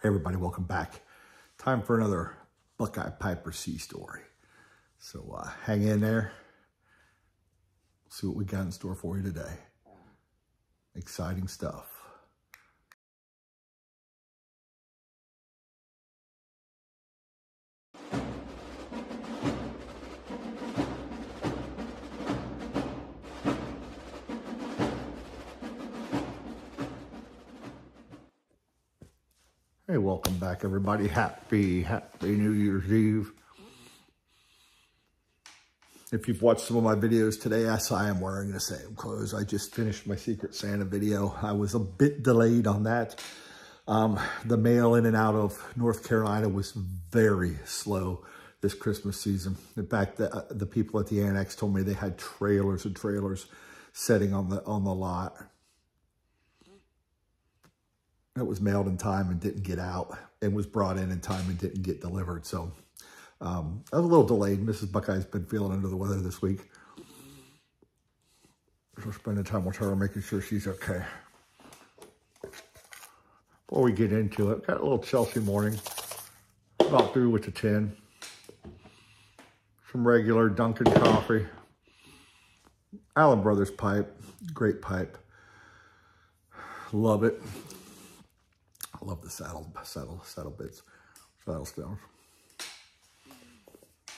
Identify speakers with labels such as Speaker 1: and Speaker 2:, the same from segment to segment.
Speaker 1: Hey everybody, welcome back. Time for another Buckeye Piper sea story. So hang in there. See what we got in store for you today. Exciting stuff. Hey, welcome back everybody. Happy New Year's Eve. If you've watched some of my videos today, yes, I am wearing the same clothes. I just finished my Secret Santa video. I was a bit delayed on that. The mail in and out of North Carolina was very slow this Christmas season. In fact, the people at the annex told me they had trailers and trailers sitting on the lot. It was mailed in time and didn't get out, and was brought in time and didn't get delivered. So I was a little delayed. Mrs. Buckeye's been feeling under the weather this week. So spending time with her, making sure she's okay. Before we get into it, got a little Chelsea morning. About through with the tin. Some regular Dunkin' coffee. Allen Brothers pipe. Great pipe. Love it. I love the saddle bits, saddle stones.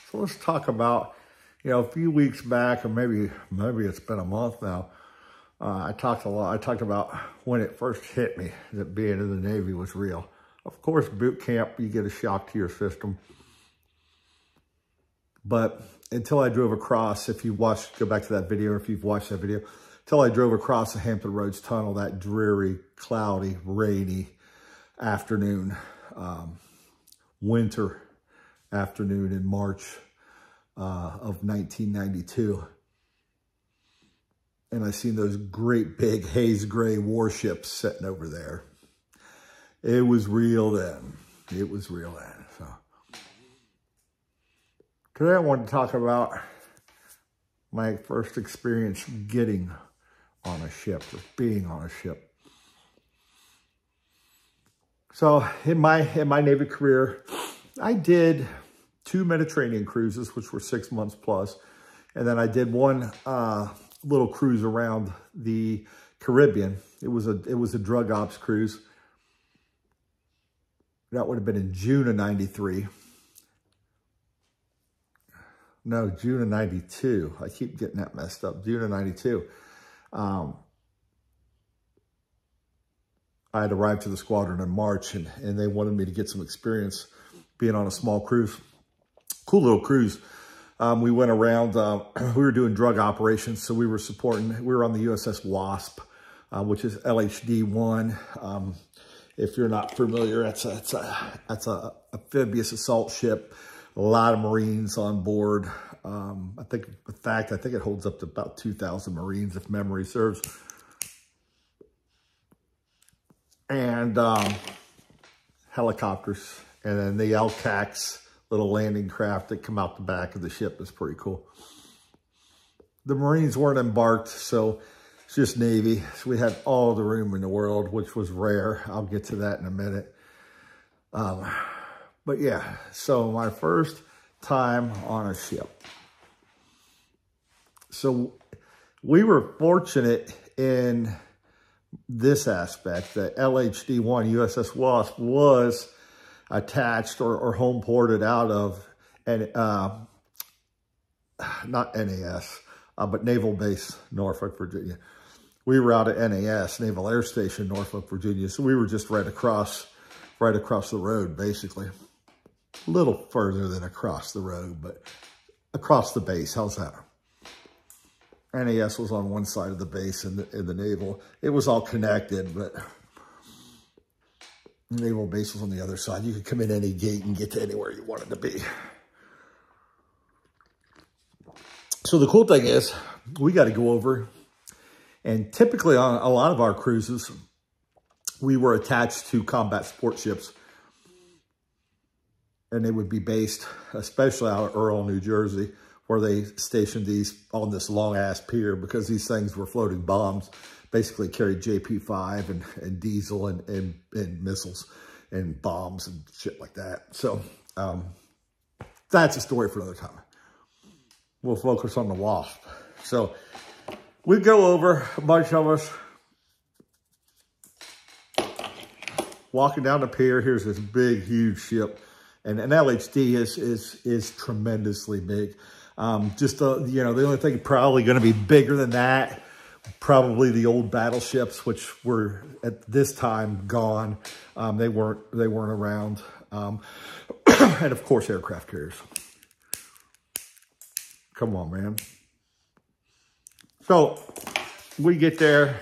Speaker 1: So let's talk about, a few weeks back, or maybe it's been a month now. I talked about when it first hit me that being in the Navy was real. Of course, boot camp, you get a shock to your system. But until I drove across, go back to that video, or if you've watched that video, until I drove across the Hampton Roads Tunnel, that dreary, cloudy, rainy afternoon, winter afternoon in March of 1992. And I seen those great big haze gray warships sitting over there. It was real then. It was real then. So today I want to talk about my first experience getting on a ship, or being on a ship. So in my Navy career, I did 2 Mediterranean cruises, which were 6 months plus. And then I did one little cruise around the Caribbean. It was a drug ops cruise. That would have been in June of 93. No, June of 92. I keep getting that messed up. June of 92. I had arrived to the squadron in March, and they wanted me to get some experience being on a small cruise. Cool little cruise. We went around, we were doing drug operations, so we were on the USS Wasp, which is LHD-1. If you're not familiar, that's a amphibious assault ship. A lot of Marines on board. I think it holds up to about 2,000 Marines, if memory serves. And helicopters, and then the LCACs, little landing craft that come out the back of the ship is pretty cool. The Marines weren't embarked, so it's just Navy. So we had all the room in the world, which was rare. I'll get to that in a minute. But yeah, so my first time on a ship. So we were fortunate in this aspect that LHD-1 USS Wasp was attached or home ported out of, and not NAS, but Naval Base, Norfolk, Virginia. We were out at NAS, Naval Air Station, Norfolk, Virginia. So we were just right across the road, basically. A little further than across the road, but across the base. How's that? NAS was on one side of the base in the naval. It was all connected, but the naval base was on the other side. You could come in any gate and get to anywhere you wanted to be. So the cool thing is, we got to go over, and typically on a lot of our cruises, we were attached to combat support ships. And they would be based, especially out of Earl, New Jersey, where they stationed these on this long-ass pier, because these things were floating bombs, basically carried JP-5 and diesel and missiles. and bombs and shit like that. So that's a story for another time. We'll focus on the Wasp. So we go over, a bunch of us, walking down the pier. Here's this big, huge ship. And an LHD is tremendously big. The only thing probably going to be bigger than that, probably the old battleships, which were at this time gone. They weren't around. And of course, aircraft carriers. Come on, man. So we get there,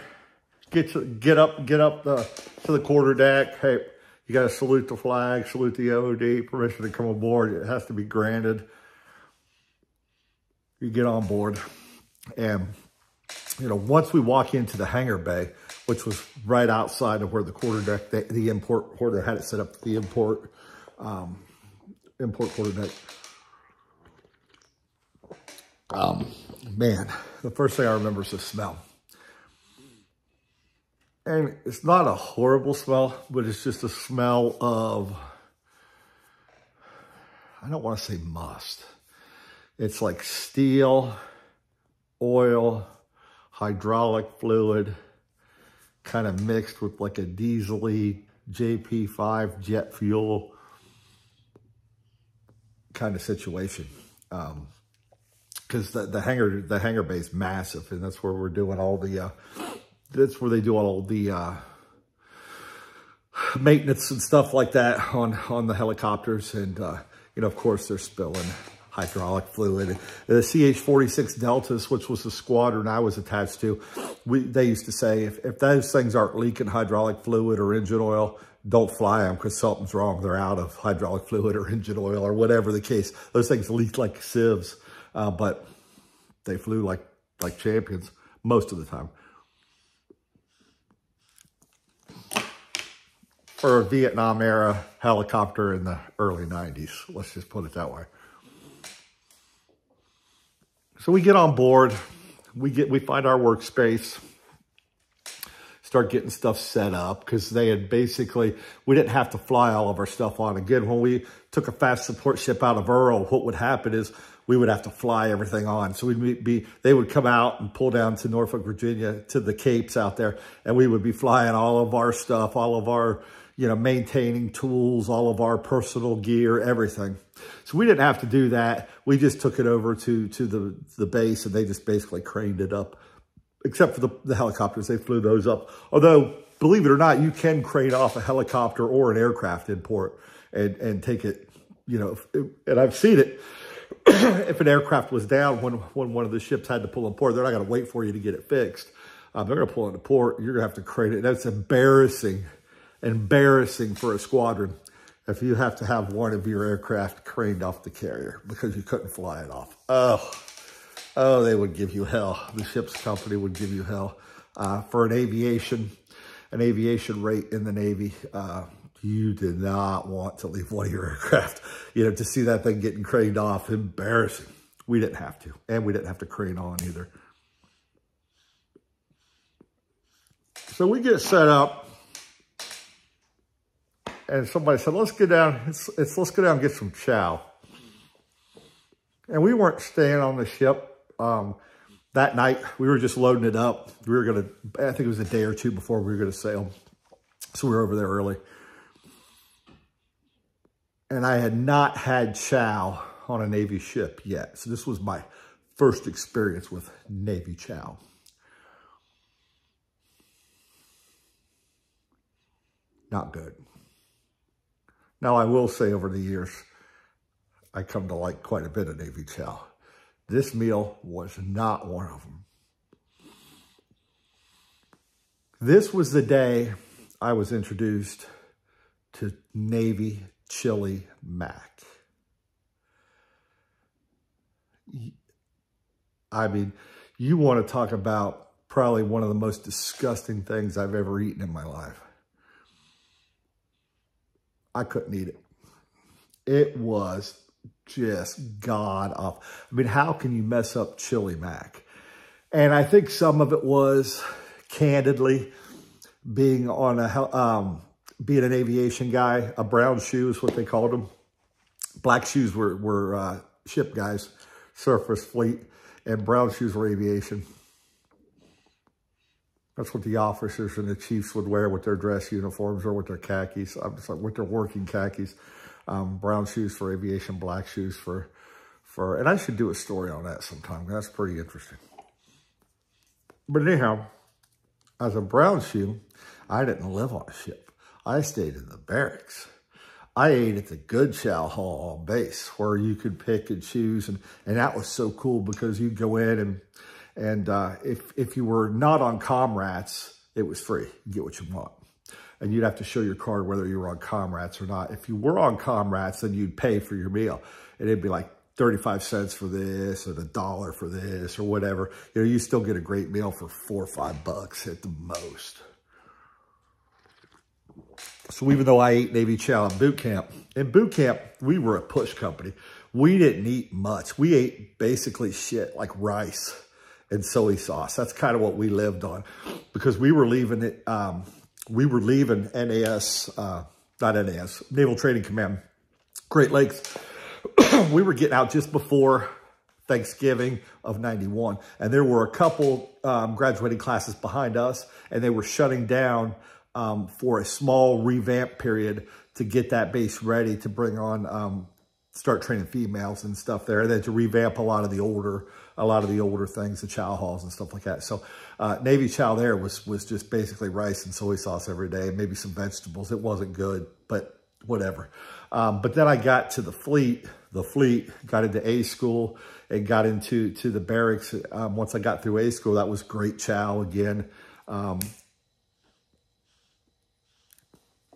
Speaker 1: get up to the quarterdeck. Hey, you got to salute the flag, salute the OD, permission to come aboard. It has to be granted. You get on board. And, once we walk into the hangar bay, which was right outside of where the quarterdeck, the import, where they had it set up, the import quarterdeck. Man, the first thing I remember is the smell. And it's not a horrible smell, but it's just a smell of, I don't want to say must. It's like steel, oil, hydraulic fluid, kind of mixed with like a diesel-y JP5 jet fuel kind of situation. Because the hangar bay is massive, and that's where we're doing all the, that's where they do all the maintenance and stuff like that on the helicopters. And, of course, they're spilling hydraulic fluid. The CH-46 Deltas, which was the squadron I was attached to, they used to say, if those things aren't leaking hydraulic fluid or engine oil, don't fly them because something's wrong. They're out of hydraulic fluid or engine oil or whatever the case. Those things leak like sieves, but they flew like champions most of the time. For a Vietnam era helicopter in the early 90s, let's just put it that way. So we get on board, we find our workspace, start getting stuff set up, because they had basically, we didn't have to fly all of our stuff on. Again, when we took a fast support ship out of Earl, what would happen is we would have to fly everything on. So they would come out and pull down to Norfolk, Virginia, to the Capes out there, and we would be flying all of our stuff, all of our, maintaining tools, all of our personal gear, everything. So we didn't have to do that. We just took it over to the base, and they just basically craned it up. Except for the helicopters, they flew those up. Although, believe it or not, you can crane off a helicopter or an aircraft in port and take it, and I've seen it. If an aircraft was down when one of the ships had to pull in port, they're not going to wait for you to get it fixed. They're going to pull into port. You're going to have to crane it. That's embarrassing for a squadron if you have to have one of your aircraft craned off the carrier because you couldn't fly it off. Oh, they would give you hell. The ship's company would give you hell. For an aviation rate in the Navy, you did not want to leave one of your aircraft, to see that thing getting craned off. Embarrassing. We didn't have to, and we didn't have to crane on either. So we get set up, and somebody said, let's go down, let's go down and get some chow. And we weren't staying on the ship that night. We were just loading it up. We were going to, I think it was a day or two before we were going to sail. So we were over there early. And I had not had chow on a Navy ship yet. So this was my first experience with Navy chow. Not good. Now, I will say over the years, I come to like quite a bit of Navy chow. This meal was not one of them. This was the day I was introduced to Navy chili mac. I mean, you want to talk about probably one of the most disgusting things I've ever eaten in my life. I couldn't eat it. It was just god awful. I mean, how can you mess up chili mac? And I think some of it was, candidly, being on being an aviation guy, a brown shoe is what they called them. Black shoes were ship guys, surface fleet, and brown shoes were aviation. That's what the officers and the chiefs would wear with their dress uniforms or with their khakis. I'm just like with their working khakis. Brown shoes for aviation, black shoes for, and I should do a story on that sometime. That's pretty interesting. But anyhow, as a brown shoe, I didn't live on a ship. I stayed in the barracks. I ate at the good chow hall on base where you could pick and choose. And that was so cool because you'd go in and if you were not on comrades, it was free. You get what you want. And you'd have to show your card whether you were on comrades or not. If you were on comrades, then you'd pay for your meal. And it'd be like 35 cents for this or $1 for this or whatever. You know, you still get a great meal for $4 or $5 at the most. So even though I ate Navy chow in boot camp, we were a push company. We didn't eat much. We ate basically shit like rice and soy sauce. That's kind of what we lived on because we were leaving it. We were leaving NAS, not NAS, Naval Training Command, Great Lakes. We were getting out just before Thanksgiving of '91. And there were a couple graduating classes behind us, and they were shutting down for a small revamp period to get that base ready to bring on, start training females and stuff there, and then to revamp a lot of the older things, the chow halls and stuff like that. So Navy chow there was just basically rice and soy sauce every day, maybe some vegetables. It wasn't good, but whatever. But then I got to the fleet, got into A school and got into the barracks. Once I got through A school, that was great chow again.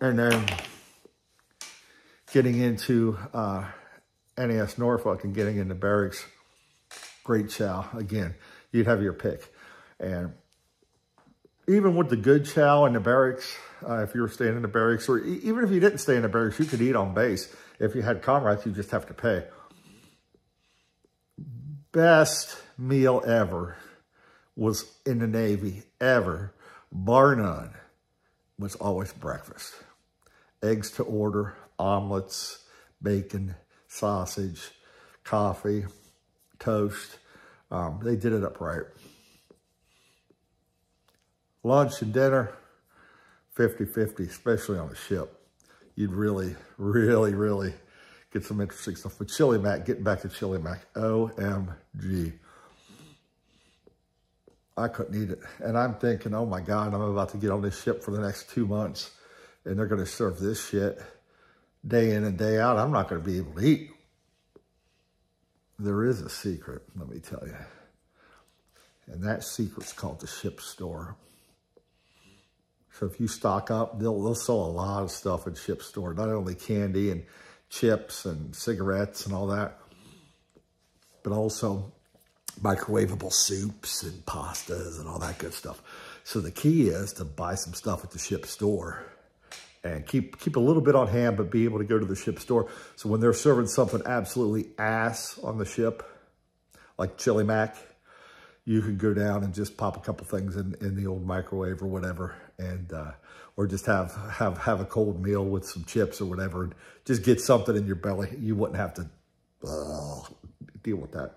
Speaker 1: And then getting into NAS Norfolk and getting into barracks, great chow. Again, you'd have your pick. And even with the good chow in the barracks, if you were staying in the barracks, or even if you didn't stay in the barracks, you could eat on base. If you had comrades, you just have to pay. Best meal ever was in the Navy, ever, bar none, was always breakfast. Eggs to order, omelets, bacon, sausage, coffee, toast. They did it up right. Lunch and dinner, 50-50, especially on a ship. You'd really, really, really get some interesting stuff. But Chili Mac, getting back to Chili Mac, OMG. I couldn't eat it. And I'm thinking, oh my God, I'm about to get on this ship for the next 2 months. And they're going to serve this shit day in and day out. I'm not going to be able to eat. There is a secret, let me tell you. And that secret's called the ship store. So if you stock up, they'll sell a lot of stuff at ship store. Not only candy and chips and cigarettes and all that, but also microwavable soups and pastas and all that good stuff. So the key is to buy some stuff at the ship store and keep a little bit on hand, but be able to go to the ship store. So when they're serving something absolutely ass on the ship, like Chili Mac, you can go down and just pop a couple things in the old microwave or whatever, and or just have a cold meal with some chips or whatever, and just get something in your belly. You wouldn't have to deal with that.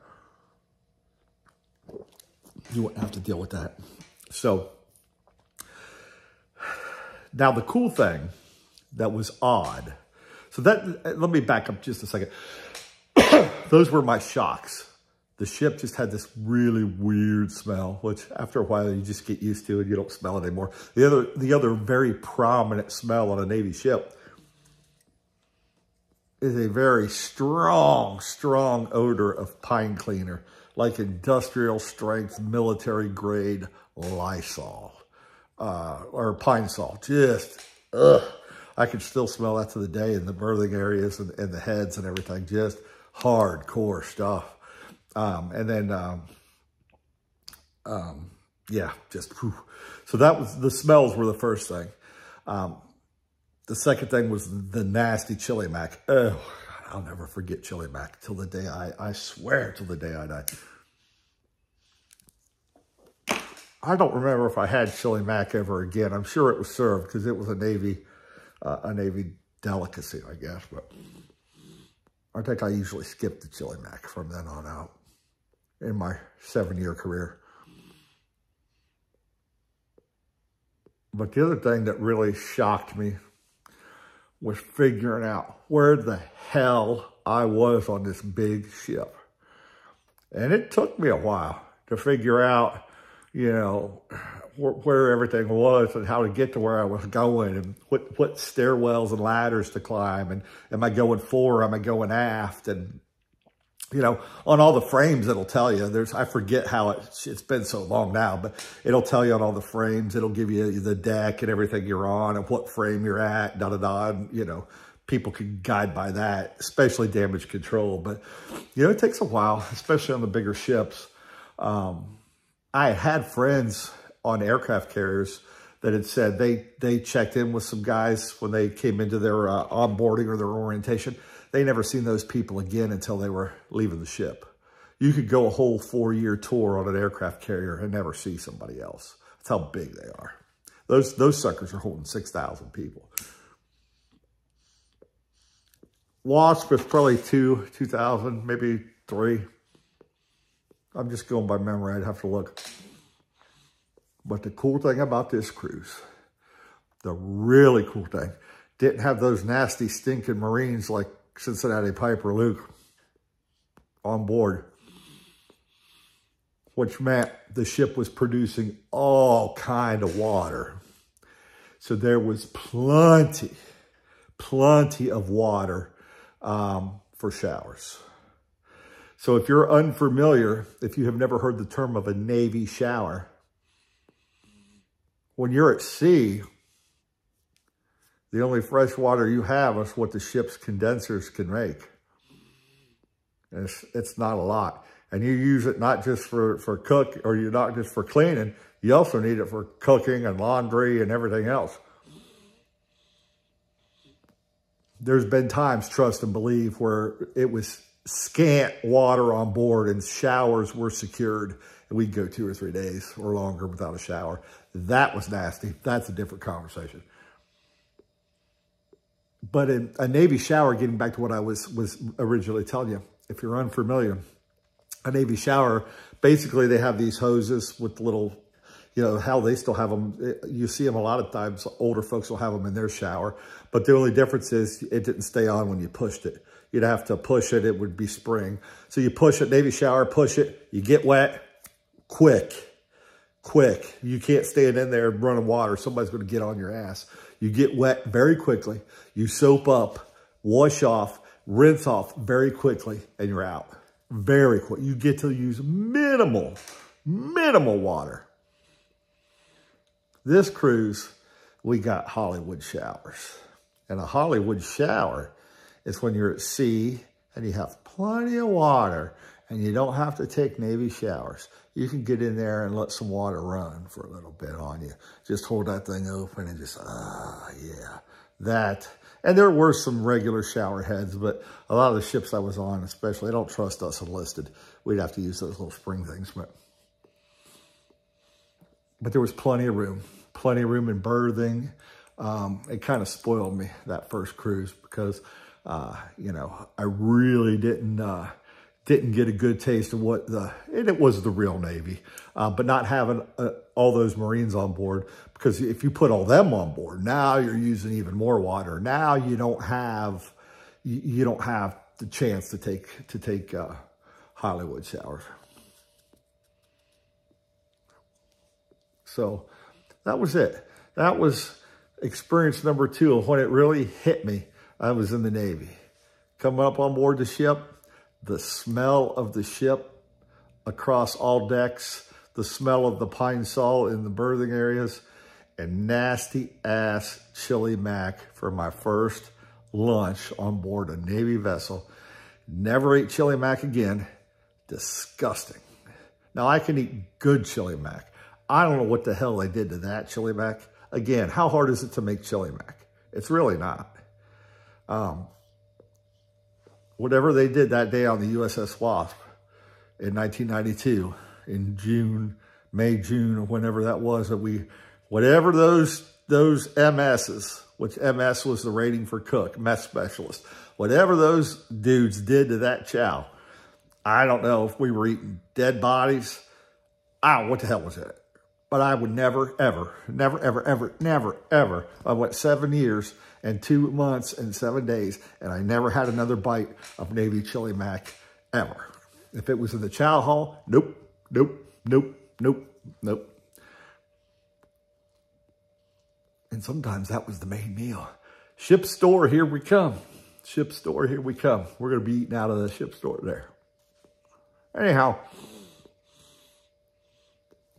Speaker 1: You wouldn't have to deal with that. So now the cool thing that was odd. So that, let me back up just a second. Those were my shocks. The ship just had this really weird smell, which after a while you just get used to and you don't smell it anymore. The other very prominent smell on a Navy ship is a very strong odor of pine cleaner, like industrial strength, military grade Lysol, or Pine Sol. Just, ugh. I can still smell that to the day in the berthing areas and the heads and everything. Just hardcore stuff. And then, yeah, just, whew. So that was, the smells were the first thing. The second thing was the nasty Chili Mac. Oh, I'll never forget Chili Mac till the day I swear till the day I die. I don't remember if I had Chili Mac ever again. I'm sure it was served because it was a Navy a Navy delicacy, I guess. But I think I usually skip the chili mac from then on out in my 7-year career. But the other thing that really shocked me was figuring out where the hell I was on this big ship. And it took me a while to figure out, you know, where everything was and how to get to where I was going and what stairwells and ladders to climb. And am I going fore? Am I going aft? And, you know, on all the frames, it'll tell you. I forget how it's been so long now, but it'll tell you on all the frames. It'll give you the deck and everything you're on and what frame you're at, da-da-da. And, you know, people can guide by that, especially damage control. But, you know, it takes a while, especially on the bigger ships. I had friends on aircraft carriers that had said they checked in with some guys when they came into their onboarding or their orientation. They never seen those people again until they were leaving the ship. You could go a whole 4-year tour on an aircraft carrier and never see somebody else. That's how big they are. Those suckers are holding 6,000 people. Wasp was probably 2,000, maybe 3. I'm just going by memory. I'd have to look. But the cool thing about this cruise, the really cool thing, didn't have those nasty stinking Marines like Cincinnati Piper Luke on board, which meant the ship was producing all kind of water. So there was plenty of water for showers. So if you're unfamiliar, if you have never heard the term of a Navy shower, when you're at sea, the only fresh water you have is what the ship's condensers can make. It's not a lot. And you use it not just for cook, or you're not just for cleaning, you also need it for cooking and laundry and everything else. There's been times, trust and believe, where it was scant water on board and showers were secured. And we'd go 2 or 3 days or longer without a shower. That was nasty. That's a different conversation. But in a Navy shower, getting back to what I was originally telling you, if you're unfamiliar, a Navy shower, basically they have these hoses with little, you know, how they still have them. You see them a lot of times. Older folks will have them in their shower. But the only difference is it didn't stay on when you pushed it. You'd have to push it. It would be spring. So you push it, Navy shower, push it. You get wet, quick. You can't stand in there running water. Somebody's going to get on your ass. You get wet very quickly. You soap up, wash off, rinse off very quickly, and you're out. Very quick. You get to use minimal water. This cruise, we got Hollywood showers. And a Hollywood shower is when you're at sea and you have plenty of water and you don't have to take Navy showers. You can get in there and let some water run for a little bit on you. Just hold that thing open and just, yeah, that. And there were some regular shower heads, but a lot of the ships I was on, especially, I don't trust us enlisted. We'd have to use those little spring things. But there was plenty of room in berthing. It kind of spoiled me that first cruise because, you know, I really didn't get a good taste of what and it was the real Navy, but not having all those Marines on board, because if you put all them on board, now you're using even more water. Now you don't have the chance to take Hollywood showers. So that was it. That was experience number 2 of when it really hit me. I was in the Navy. Coming up on board the ship, the smell of the ship across all decks, the smell of the pine sol in the berthing areas, and nasty ass chili mac for my first lunch on board a Navy vessel. Never ate chili mac again. Disgusting. Now I can eat good chili mac. I don't know what the hell they did to that chili mac. Again, how hard is it to make chili mac? It's really not. Whatever they did that day on the USS Wasp in 1992, in May, June, or whenever that was, whatever those MSs which MS was the rating for cook, mess specialist. Whatever those dudes did to that chow, I don't know if we were eating dead bodies. I don't know what the hell was in it. But I would never, ever, never, ever, ever, never, ever. I went 7 years and 2 months and 7 days, and I never had another bite of Navy chili mac ever. If it was in the chow hall, nope, nope, nope, nope, nope. And sometimes that was the main meal. Ship store, here we come. Ship store, here we come. We're going to be eating out of the ship store there. Anyhow,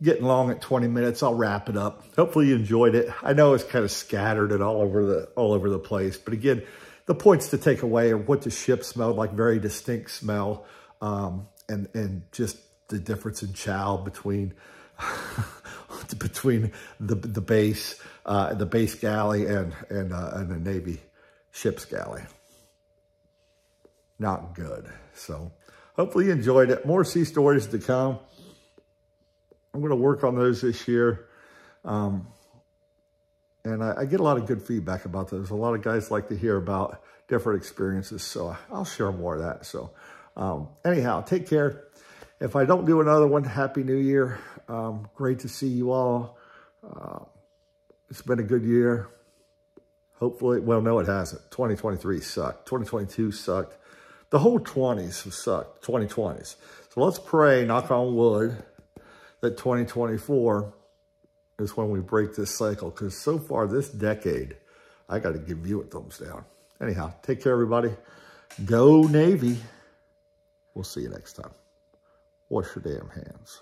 Speaker 1: getting long at 20 minutes. I'll wrap it up. Hopefully you enjoyed it. I know it's kind of scattered and all over the place. But again, the points to take away are what the ship smelled like, very distinct smell. And just the difference in chow between the base galley and the Navy ship's galley. Not good. So hopefully you enjoyed it. More sea stories to come. I'm going to work on those this year. And I get a lot of good feedback about those. A lot of guys like to hear about different experiences. So I'll share more of that. So anyhow, take care. If I don't do another one, Happy New Year. Great to see you all. It's been a good year. Hopefully, well, no, it hasn't. 2023 sucked. 2022 sucked. The whole 20s sucked, 2020s. So let's pray, knock on wood, that 2024 is when we break this cycle. Because so far this decade, I got to give you a thumbs down. Anyhow, take care, everybody. Go Navy. We'll see you next time. Wash your damn hands.